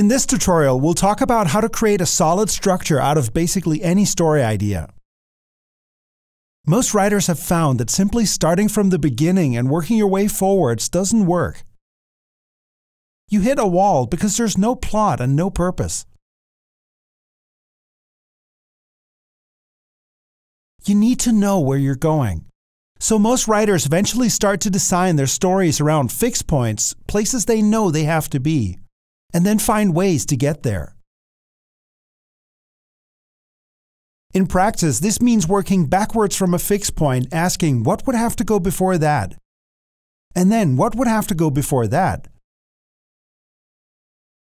In this tutorial, we'll talk about how to create a solid structure out of basically any story idea. Most writers have found that simply starting from the beginning and working your way forwards doesn't work. You hit a wall because there's no plot and no purpose. You need to know where you're going. So most writers eventually start to design their stories around fixed points, places they know they have to be, and then find ways to get there. In practice, this means working backwards from a fixed point, asking what would have to go before that, and then what would have to go before that.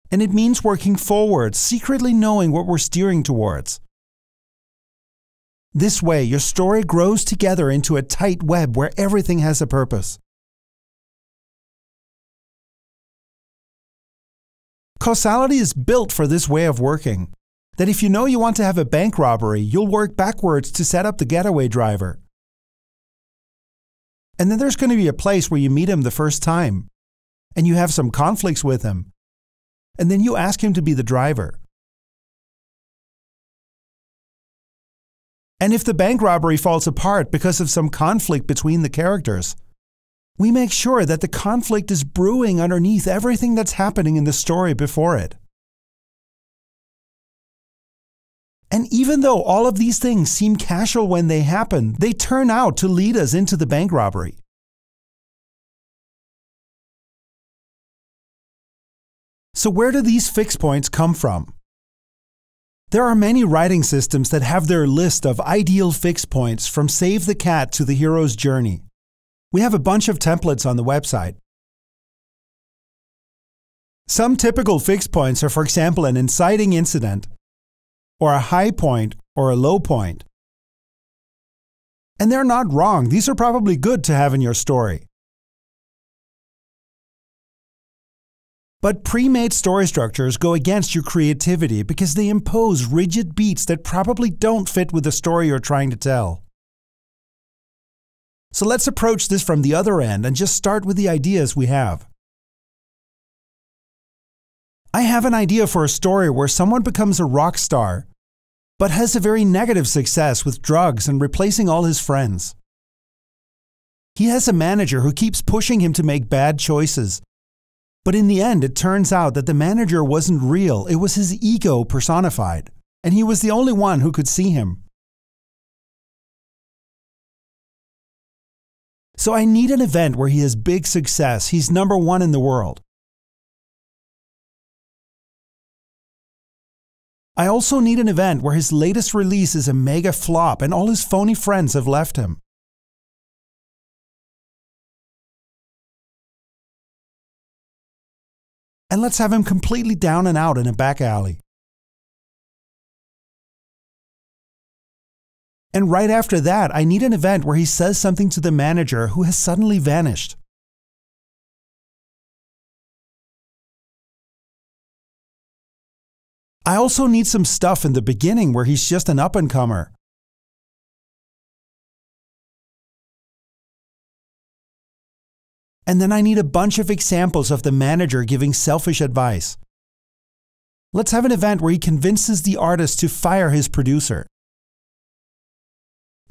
And it means working forwards, secretly knowing what we're steering towards. This way, your story grows together into a tight web where everything has a purpose. Causality is built for this way of working. That if you know you want to have a bank robbery, you'll work backwards to set up the getaway driver. And then there's going to be a place where you meet him the first time, and you have some conflicts with him, and then you ask him to be the driver. And if the bank robbery falls apart because of some conflict between the characters, we make sure that the conflict is brewing underneath everything that's happening in the story before it. And even though all of these things seem casual when they happen, they turn out to lead us into the bank robbery. So where do these fixed points come from? There are many writing systems that have their list of ideal fixed points from Save the Cat to the hero's journey. We have a bunch of templates on the website. Some typical fixed points are, for example, an inciting incident, or a high point, or a low point. And they're not wrong. These are probably good to have in your story. But pre-made story structures go against your creativity because they impose rigid beats that probably don't fit with the story you're trying to tell. So let's approach this from the other end and just start with the ideas we have. I have an idea for a story where someone becomes a rock star, but has a very negative success with drugs and replacing all his friends. He has a manager who keeps pushing him to make bad choices. But in the end, it turns out that the manager wasn't real, it was his ego personified, and he was the only one who could see him. So I need an event where he has big success, he's #1 in the world. I also need an event where his latest release is a mega flop and all his phony friends have left him. And let's have him completely down and out in a back alley. And right after that, I need an event where he says something to the manager who has suddenly vanished. I also need some stuff in the beginning where he's just an up-and-comer. And then I need a bunch of examples of the manager giving selfish advice. Let's have an event where he convinces the artist to fire his producer.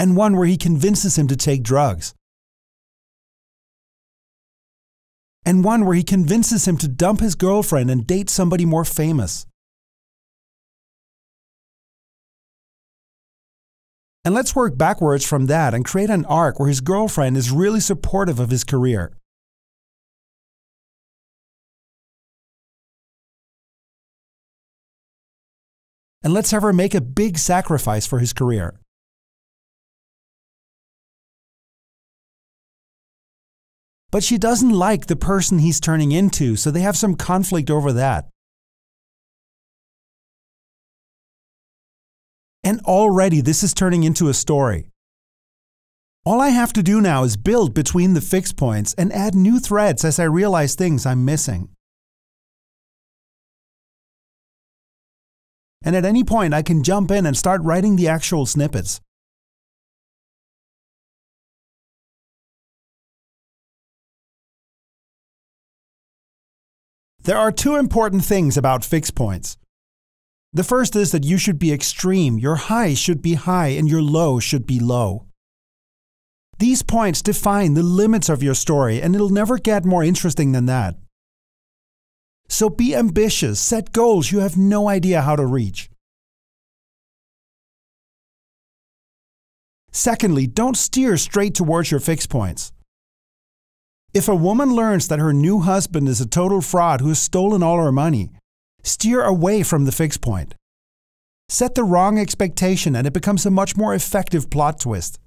And one where he convinces him to take drugs. And one where he convinces him to dump his girlfriend and date somebody more famous. And let's work backwards from that and create an arc where his girlfriend is really supportive of his career. And let's have her make a big sacrifice for his career. But she doesn't like the person he's turning into, so they have some conflict over that. And already this is turning into a story. All I have to do now is build between the fixed points and add new threads as I realize things I'm missing. And at any point I can jump in and start writing the actual snippets. There are two important things about fixed points. The first is that you should be extreme, your high should be high, and your low should be low. These points define the limits of your story, and it'll never get more interesting than that. So be ambitious, set goals you have no idea how to reach. Secondly, don't steer straight towards your fixed points. If a woman learns that her new husband is a total fraud who has stolen all her money, steer away from the fixed point. Set the wrong expectation and it becomes a much more effective plot twist.